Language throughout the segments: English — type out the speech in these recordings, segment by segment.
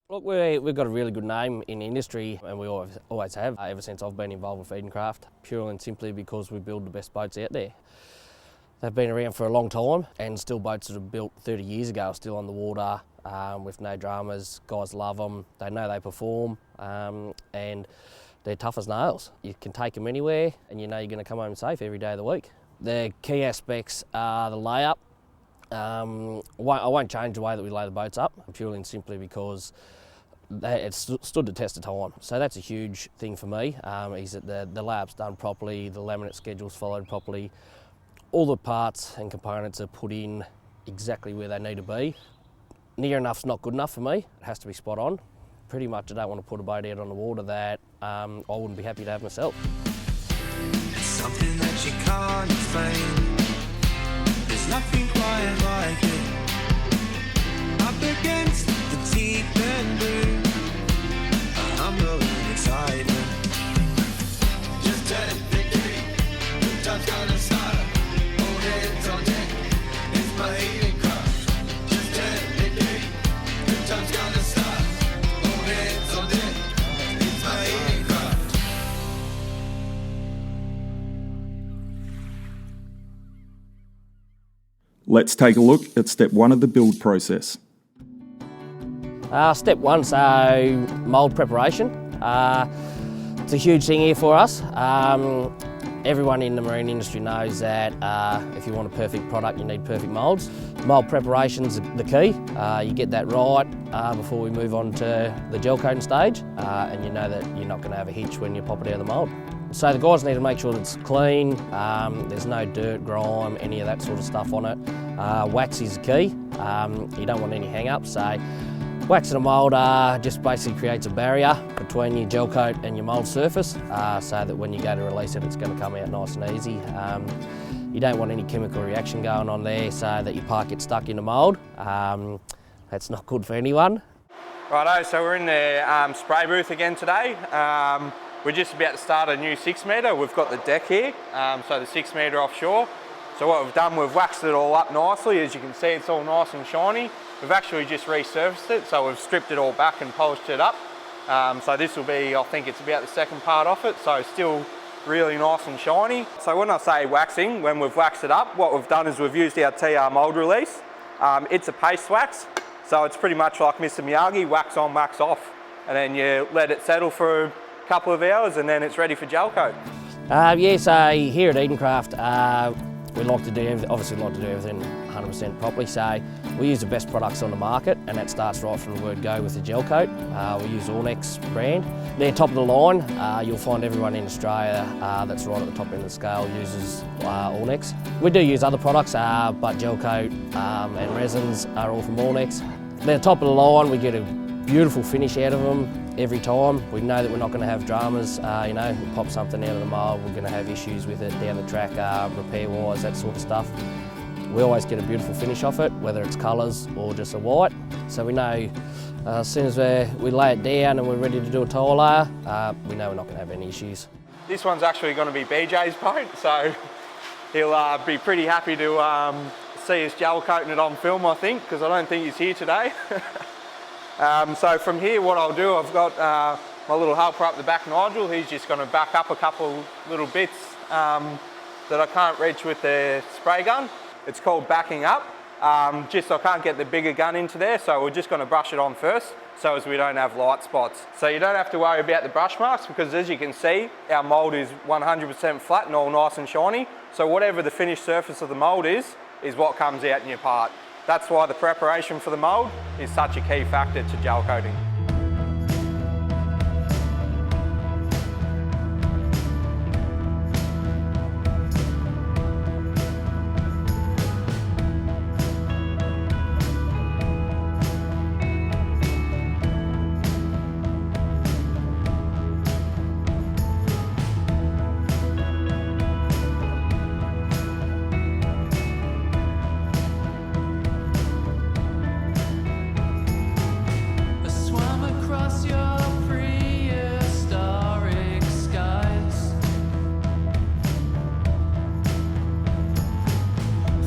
Look, we've got a really good name in the industry, and we always have, ever since I've been involved with Edencraft, purely and simply because we build the best boats out there. They've been around for a long time, and still boats that were built 30 years ago are still on the water with no dramas. Guys love them, they know they perform, and they're tough as nails. You can take them anywhere, and you know you're going to come home safe every day of the week. The key aspects are the layup. I won't change the way that we lay the boats up, purely and simply because it's stood the test of time. So that's a huge thing for me, is that the layup's done properly, the laminate schedule's followed properly, all the parts and components are put in exactly where they need to be. Near enough's not good enough for me, it has to be spot on. Pretty much I don't want to put a boat out on the water that I wouldn't be happy to have myself. It's something that you can't explain. There's nothing quite like it. Up against the deep and blue, I'm blowing excitement. Just turn victory, good time's gonna start. All hands on deck, it's my Edencraft. Just turn victory, good time's gonna start. All hands on deck, it's my Edencraft. Let's take a look at step one of the build process. Step one, so mould preparation. It's a huge thing here for us. Everyone in the marine industry knows that if you want a perfect product, you need perfect moulds. Mould preparation's the key. You get that right before we move on to the gel coating stage, and you know that you're not going to have a hitch when you pop it out of the mould. So the guys need to make sure that it's clean, there's no dirt, grime, any of that sort of stuff on it. Wax is the key. You don't want any hang-ups, so wax in a mould just basically creates a barrier between your gel coat and your mould surface, so that when you go to release it, it's going to come out nice and easy. You don't want any chemical reaction going on there so that your part gets stuck in the mould. That's not good for anyone. Righto, so we're in the spray booth again today. We're just about to start a new 6 metre. We've got the deck here, so the 6 metre offshore. So what we've done, we've waxed it all up nicely. As you can see, it's all nice and shiny. We've actually just resurfaced it, so we've stripped it all back and polished it up. So this will be, I think it's about the second part off it, so still really nice and shiny. So when I say waxing, when we've waxed it up, what we've done is we've used our TR mould release. It's a paste wax, so it's pretty much like Mr. Miyagi, wax on, wax off. And then you let it settle for a couple of hours and then it's ready for gel coat. Yeah, so here at Edencraft, we like to do everything 100% properly. So we use the best products on the market, and that starts right from the word go with the gel coat. We use Ornex brand. They're top of the line. You'll find everyone in Australia that's right at the top end of the scale uses Ornex. We do use other products, but gel coat and resins are all from Ornex. They're top of the line. We get a beautiful finish out of them every time. We know that we're not going to have dramas, you know, we pop something out of the mould, we're going to have issues with it down the track, repair-wise, that sort of stuff. We always get a beautiful finish off it, whether it's colours or just a white. So we know as soon as we lay it down and we're ready to do a tile layer, we know we're not going to have any issues. This one's actually going to be BJ's boat, so he'll be pretty happy to see us gel coating it on film, I think, because I don't think he's here today. So from here, what I'll do, I've got my little helper up the back, Nigel. He's just going to back up a couple little bits that I can't reach with the spray gun. It's called backing up. Just I can't get the bigger gun into there, so we're just going to brush it on first so as we don't have light spots. So you don't have to worry about the brush marks, because as you can see, our mould is 100% flat and all nice and shiny. So whatever the finished surface of the mould is what comes out in your part. That's why the preparation for the mould is such a key factor to gel coating.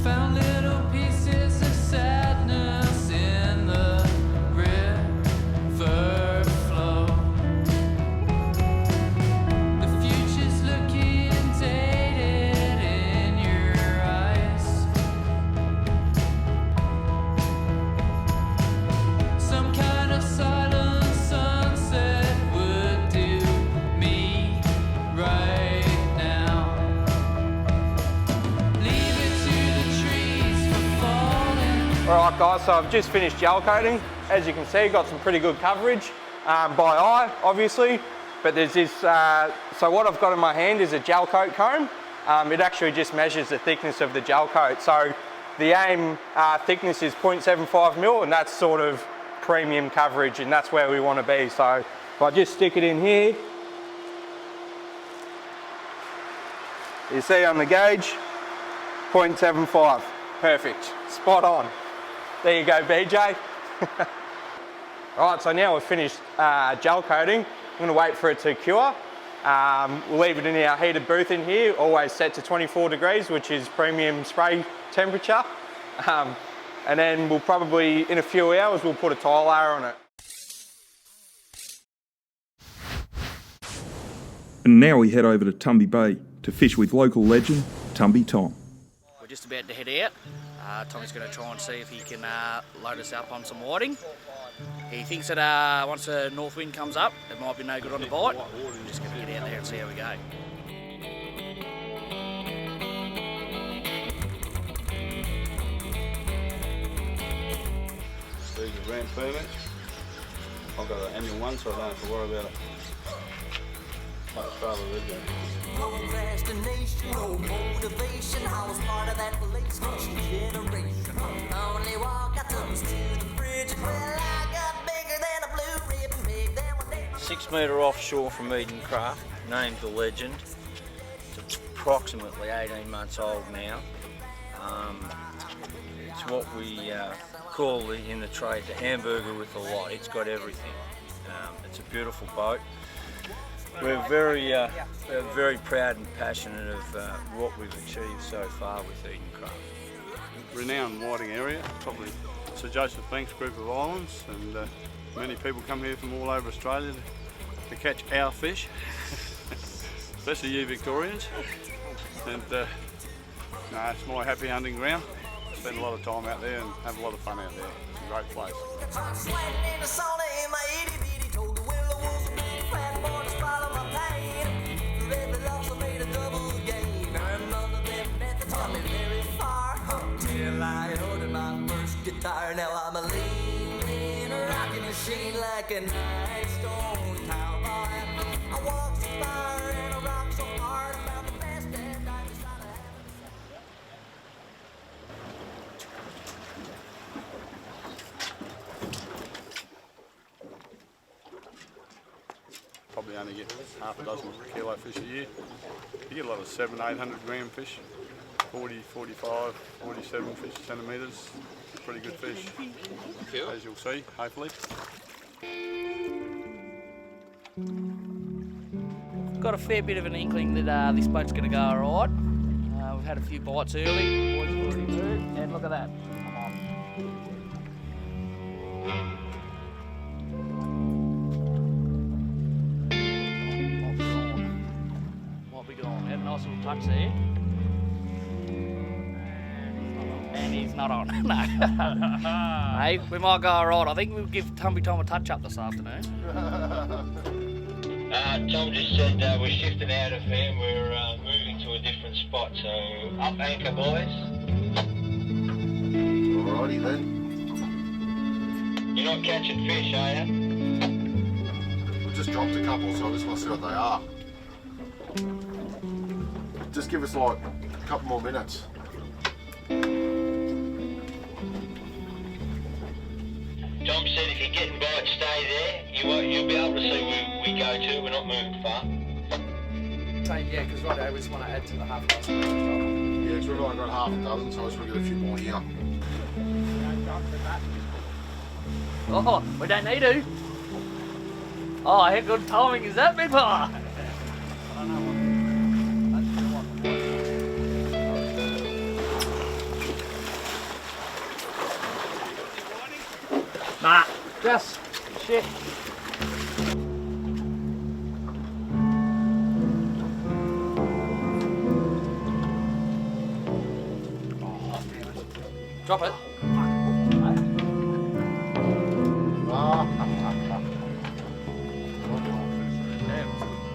Found little pieces of sadness in the river. Alright guys, so I've just finished gel coating. As you can see, got some pretty good coverage by eye, obviously. But there's this, so what I've got in my hand is a gel coat comb. It actually just measures the thickness of the gel coat. So the aim thickness is 0.75 mil, and that's sort of premium coverage, and that's where we want to be. So if I just stick it in here, you see on the gauge, 0.75. Perfect, spot on. There you go, BJ. Alright, so now we've finished gel coating. I'm going to wait for it to cure. We'll leave it in our heated booth in here, always set to 24 degrees, which is premium spray temperature. And then we'll probably, in a few hours, we'll put a tile layer on it. And now we head over to Tumby Bay to fish with local legend, Tumby Tom. We're just about to head out. Tommy's going to try and see if he can load us up on some whiting. He thinks that once the north wind comes up, it might be no good on the bite. We're just going to get out there and see how we go. These are brand permits. I've got an annual one, so I don't have to worry about it. Much farther original. No destination, no motivation. I was part of that police generation. Only walk out to the bridge. Well, I got bigger than a blue ribbon pig. Then one day 6 metre offshore from Edencraft, named the Legend. It's approximately 18 months old now. It's what we call in the trade the hamburger with a lot. It's got everything. It's a beautiful boat. We're very proud and passionate of what we've achieved so far with Edencraft. Renowned whiting area, probably Sir Joseph Banks group of islands, and many people come here from all over Australia to catch our fish, especially you Victorians. And it's my happy hunting ground. Spend a lot of time out there and have a lot of fun out there. It's a great place. sweating in the sauna in my itty bitty. Told the willow was a big fat boy to follow my pain. The red also made a double gain. And none of them methods got me very far. Till I ordered my first guitar. Now I'm a leaning, rocking machine like a nice stone cowboy. I walk so far and I rock so hard. About the best and I just gotta have. Probably only get half a dozen kilo fish a year. You get a lot of 700-800 gram fish, 40, 45, 47 fish centimetres. Pretty good fish, as you'll see, hopefully. Got a fair bit of an inkling that this boat's going to go alright. We've had a few bites early, boys have already moved, and look at that. Come on. Might be gone. Had a nice little touch there. And he's not on. No. Hey, we might go alright. I think we'll give Tumby Tom a touch up this afternoon. Tom just said we're shifting out of here, we're moving to a different spot, so up anchor, boys. Alrighty then. You're not catching fish, are you? We just dropped a couple, so I just want to see what they are. Just give us like a couple more minutes. Tom said if you're getting bites, stay there. You'll be able to see where we go to. We're not moving far. Yeah, because right, we just want to add to the half dozen. Yeah, because we've only got half a dozen, so I just want to get a few more here. Oh, we don't need to. Oh, how good timing is that, big fella? Nah, just shit. Drop it.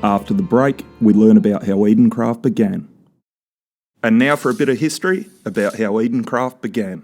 After the break, we learn about how Edencraft began. And now for a bit of history about how Edencraft began.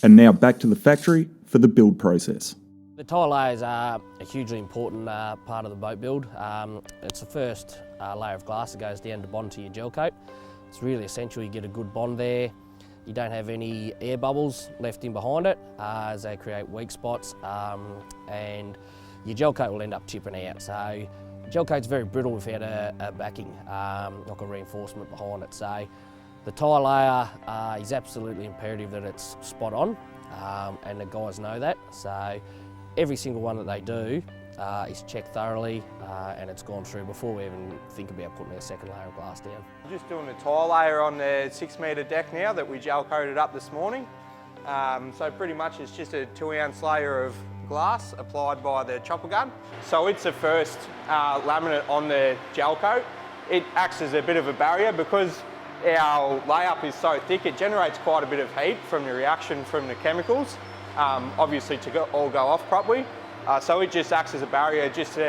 And now back to the factory for the build process. The tile layers are a hugely important part of the boat build. It's the first layer of glass that goes down to bond to your gel coat. It's really essential you get a good bond there. You don't have any air bubbles left in behind it as they create weak spots, and your gel coat will end up chipping out. So gel coat's very brittle without a backing, like a reinforcement behind it. So the tile layer is absolutely imperative that it's spot on, and the guys know that. So every single one that they do is checked thoroughly, and it's gone through before we even think about putting a second layer of glass down. We're just doing the tile layer on the 6 metre deck now that we gel coated up this morning. So pretty much it's just a 2 ounce layer of glass applied by the chopper gun. So it's the first laminate on the gel coat. It acts as a bit of a barrier because our layup is so thick, it generates quite a bit of heat from the reaction from the chemicals, obviously to all go off properly. So it just acts as a barrier, just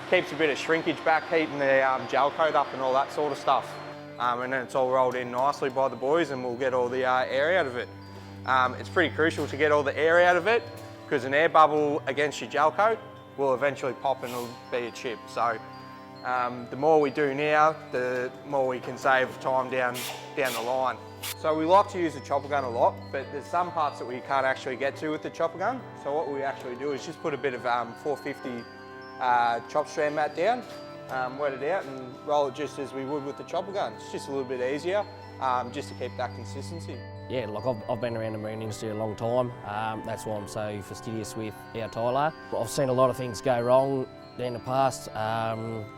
keeps a bit of shrinkage back, heating the gel coat up and all that sort of stuff. And then it's all rolled in nicely by the boys and we'll get all the air out of it. It's pretty crucial to get all the air out of it because an air bubble against your gel coat will eventually pop and it'll be a chip. So the more we do now, the more we can save time down the line. So we like to use the chopper gun a lot, but there's some parts that we can't actually get to with the chopper gun. So what we actually do is just put a bit of 450 chop strand mat down, wet it out and roll it just as we would with the chopper gun. It's just a little bit easier, just to keep that consistency. Yeah, like I've been around the marine industry a long time. That's why I'm so fastidious with our tile layer. I've seen a lot of things go wrong in the past.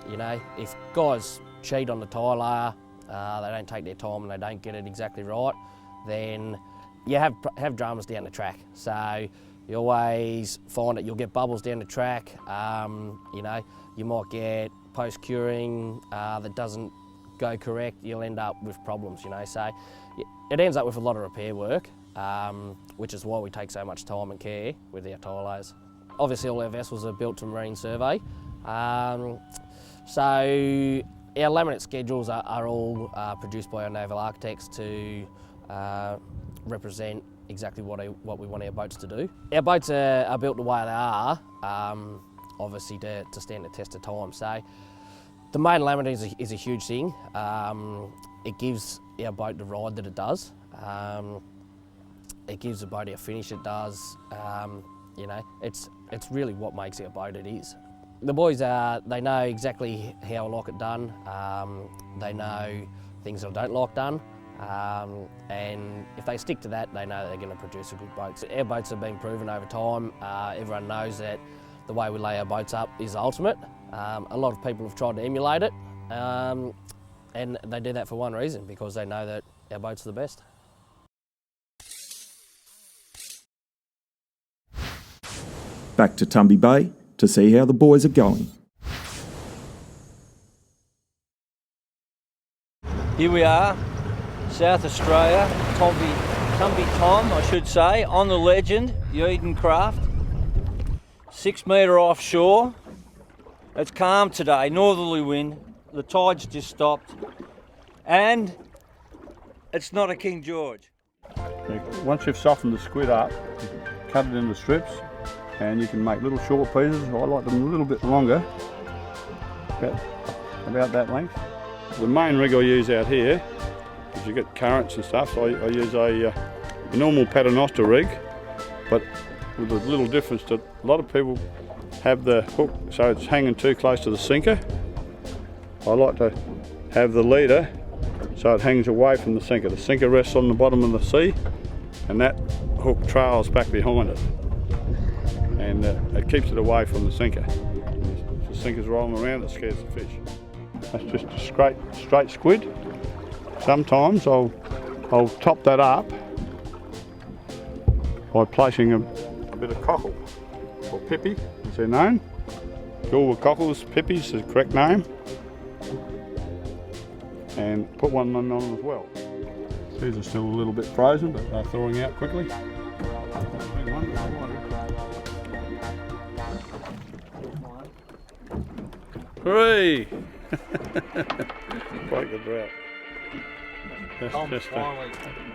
You know, if guys cheat on the tile layer, they don't take their time and they don't get it exactly right, then you have dramas down the track. So you always find that you'll get bubbles down the track. You know, you might get post-curing that doesn't go correct. You'll end up with problems, you know. So it ends up with a lot of repair work, which is why we take so much time and care with our tile layers. Obviously all our vessels are built to marine survey, so our laminate schedules are all produced by our naval architects to represent exactly what we want our boats to do. Our boats are built the way they are, obviously to stand the test of time. So the main laminating is a huge thing. It gives our boat the ride that it does. It gives the boat our finish it does. You know, it's really what makes our boat it is. The boys, they know exactly how I like it done. They know things that I don't like done. And if they stick to that, they know they're going to produce a good boat. So our boats have been proven over time. Everyone knows that the way we lay our boats up is ultimate. A lot of people have tried to emulate it, and they do that for one reason, because they know that our boats are the best. Back to Tumby Bay to see how the boys are going. Here we are, South Australia, Tumby Tumby Tom, I should say, on the Legend, the Edencraft. 6 metre offshore. It's calm today, northerly wind. The tide's just stopped. And it's not a King George. Once you've softened the squid up, cut it into strips, and you can make little short pieces. I like them a little bit longer, about that length. The main rig I use out here, because you get currents and stuff, so I use a normal paternoster rig, but with a little difference that a lot of people have the hook so it's hanging too close to the sinker. I like to have the leader so it hangs away from the sinker. The sinker rests on the bottom of the sea and that hook trails back behind it, and it keeps it away from the sinker. If the sinker's rolling around, it scares the fish. That's just a straight squid. Sometimes I'll top that up by placing a bit of cockle, or pippy as they're known. Gulwa cockles, pippies is the correct name. And put one on as well. These are still a little bit frozen, but they're thawing out quickly. Hooray! Break the drought.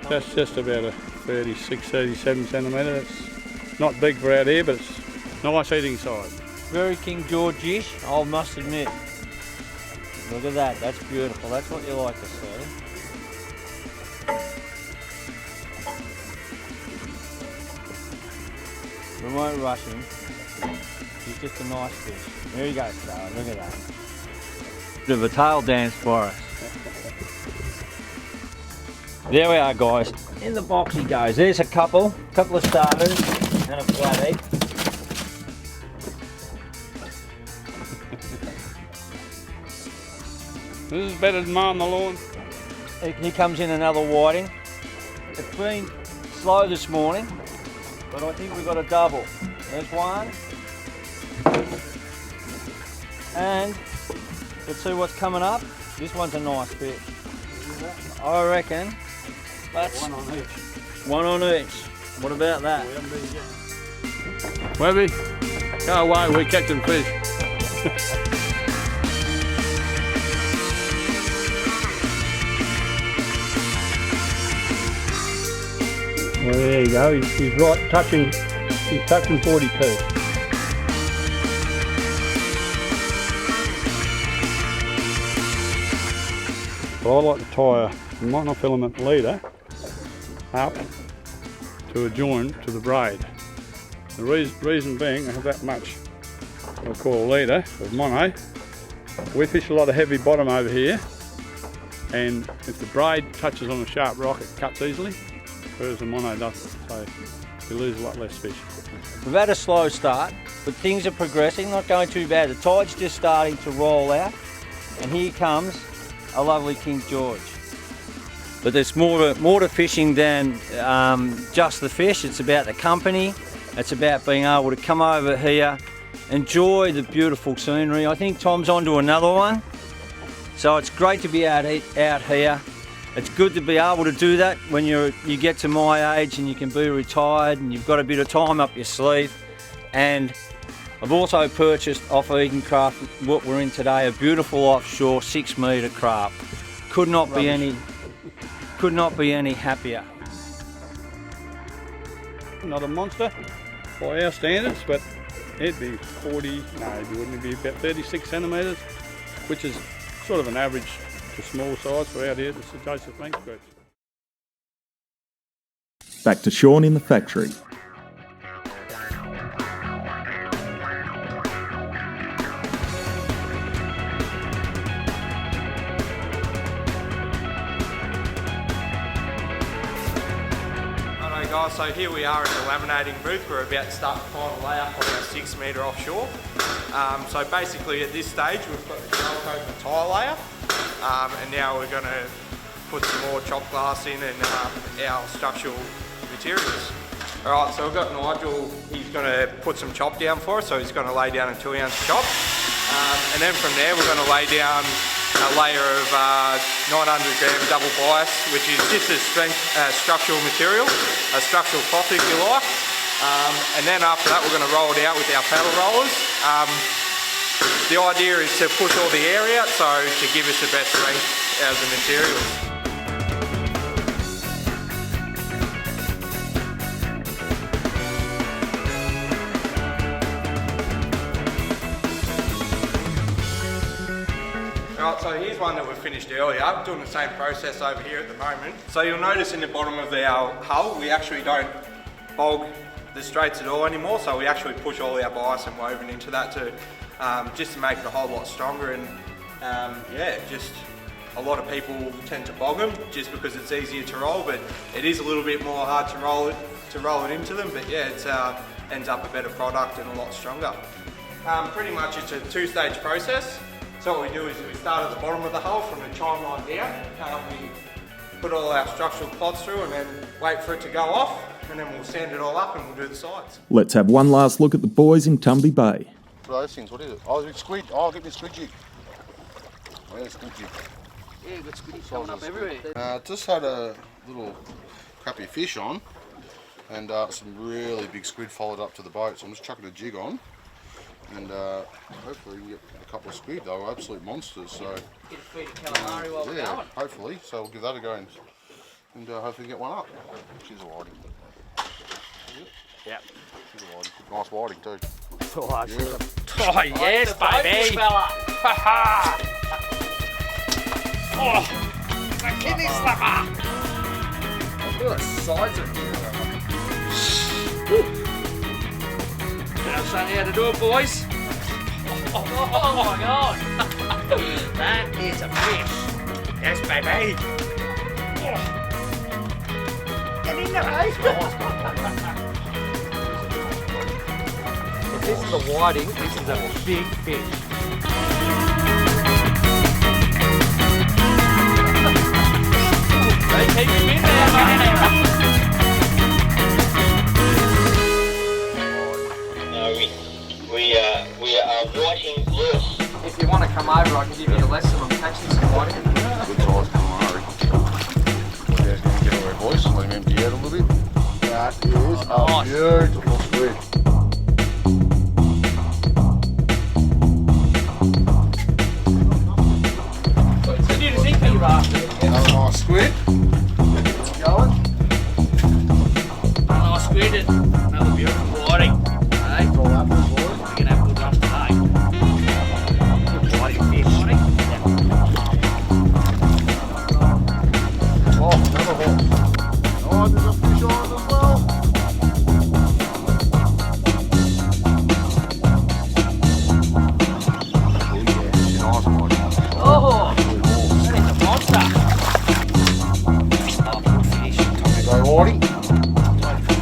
That's just about a 36, 37 centimetre. It's not big for out here, but it's nice eating size. Very King George-ish, I must admit. Look at that, that's beautiful. That's what you like to see. We won't rush him. He's just a nice fish. There he goes, darling. Look at that. Bit of a tail dance for us. There we are, guys. In the box he goes. There's a couple of starters and a flathead. This is better than mowing the lawn. Here comes in another whiting. It's been slow this morning, but I think we've got a double. There's one. And let's see what's coming up. This one's a nice fish. I reckon that's one on each. One on each. What about that? Webby, go away, we're catching fish. Well, there you go. He's right touching. He's touching 42. Well, I like to tie a monofilament leader up to a joint to the braid. The reason being, I have that much I'll call a leader of mono. We fish a lot of heavy bottom over here, and if the braid touches on a sharp rock, it cuts easily. Whereas the mono doesn't, so you lose a lot less fish. We've had a slow start, but things are progressing, not going too bad. The tide's just starting to roll out, and here comes a lovely King George. But there's more to fishing than just the fish. It's about the company. It's about being able to come over here, enjoy the beautiful scenery. I think Tom's on to another one. So it's great to be out here. It's good to be able to do that when you get to my age and you can be retired and you've got a bit of time up your sleeve. And I've also purchased off Edencraft what we're in today, a beautiful offshore 6 metre craft. Could not be any happier. Not a monster by our standards, but it'd be 40, no, it wouldn't be about 36 centimetres, which is sort of an average to small size for out here. This is Joseph Length Group. Back to Sean in the factory. Alright guys, so here we are at the laminating booth. We're about to start the final layup on our 6 metre offshore. So basically at this stage we've got the gel coat and the tile layer, and now we're going to put some more chop glass in and our structural materials. Alright, so we've got Nigel, he's going to put some chop down for us, so he's going to lay down a 2 ounce chop. And then from there we're going to lay down a layer of 900 gram double bias, which is just a structural material, a structural cloth if you like. And then after that we're going to roll it out with our paddle rollers. The idea is to push all the air out, so to give us the best strength out of the materials. Alright, so here's one that we finished earlier, doing the same process over here at the moment. So you'll notice in the bottom of our hull, we actually don't bog the straights at all anymore, so we actually push all our bias and woven into that to just to make it a whole lot stronger. And yeah, just a lot of people tend to bog them just because it's easier to roll, but it is a little bit more hard to roll it into them. But yeah, it ends up a better product and a lot stronger. Pretty much it's a two-stage process. So what we do is we start at the bottom of the hull from the chine line down. We put all our structural cloths through and then wait for it to go off, and then we'll sand it all up and we'll do the sides. Let's have one last look at the boys in Tumby Bay. What are those things? What is it? Oh, it's squid. Oh, get me a squid jig. Oh, yeah, squid jig. Yeah, good squiddies coming up everywhere. Just had a little crappy fish on, and some really big squid followed up to the boat, so I'm just chucking a jig on. And hopefully we can get a couple of squid. They were absolute monsters. So get a feed of calamari while we're going. Hopefully. So we'll give that a go and hopefully get one up. She's a whiting. Yep. She's a whiting. Nice whiting too. Oh, yes, baby! Ha ha! Oh, the kidney slapper! Look at the size of it. I'll show you how to do it, boys. Oh my god! That is a fish. Yes, baby. Get in there, mate. If this is a whiting, this is a big fish. They keep him in there, mate. We are whiting loose. If you want to come over, I can give you a lesson on catching some whiting. Good size calamari. Yeah, going to get away, boys. Let him empty out a little bit. That is a beautiful squid. Another nice squid. It's going. Another nice squid and another beautiful whiting. Hey, It's all happening, boys. we're gonna have good jumps today. Good whiting fish. Yeah. Oh, another one. Oh, there's a fish on it as well. Oh yeah, she's a nice one. Oh, that is a monster. Oh, good fish. Go whiting.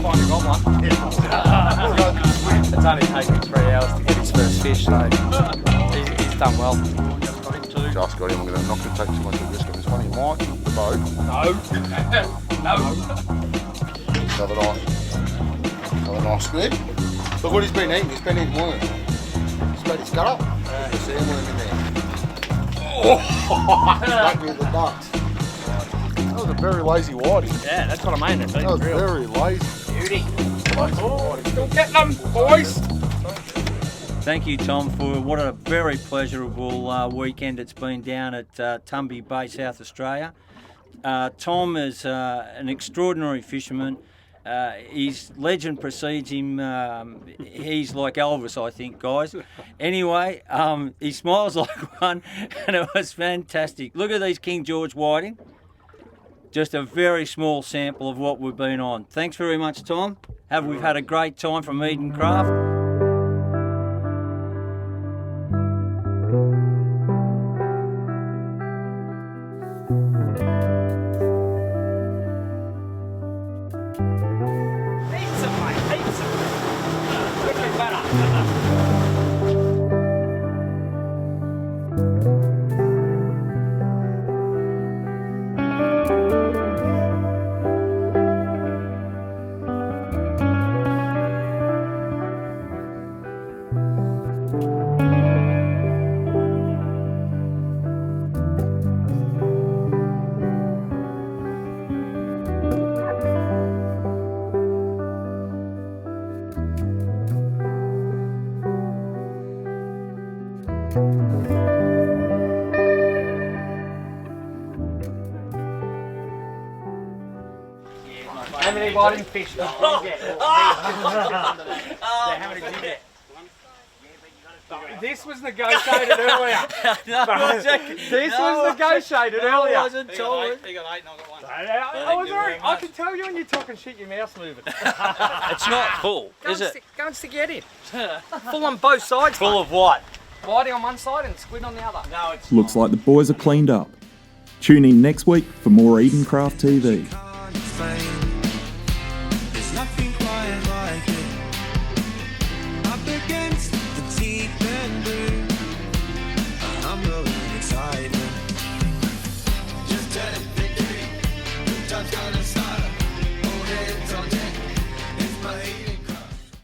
Finally got one. It's only taken 3 hours to get his first fish, so he's done well. Just got him. I'm not going to take too much of a risk on this one. He might hit the boat. No. Another nice squid. Look what he's been eating. He's been eating worm. He's made his gut up. There's a sandworm in there. Stuck me in the nuts. That was a very lazy whiting. Yeah, that's what I mean. That was very lazy. Beauty. Still getting them, boys. Thank you, Tom, for what a very pleasurable weekend it's been down at Tumby Bay, South Australia. Tom is an extraordinary fisherman. His legend precedes him. He's like Elvis, I think, guys. Anyway, he smiles like one, and it was fantastic. Look at these King George whiting. Just a very small sample of what we've been on. Thanks very much, Tom. We've had a great time from Edencraft. How many whiting fish did you get? How many did you get? This was negotiated earlier. This was negotiated earlier. I wasn't told. He got 8 and I got 1. I can tell you when you're talking shit, your mouth's moving. It's not full, is it? Go and stick your head in. Full on both sides. Full of what? Whiting on one side and squid on the other. No, it's Looks like the boys are cleaned up. Tune in next week for more Edencraft TV.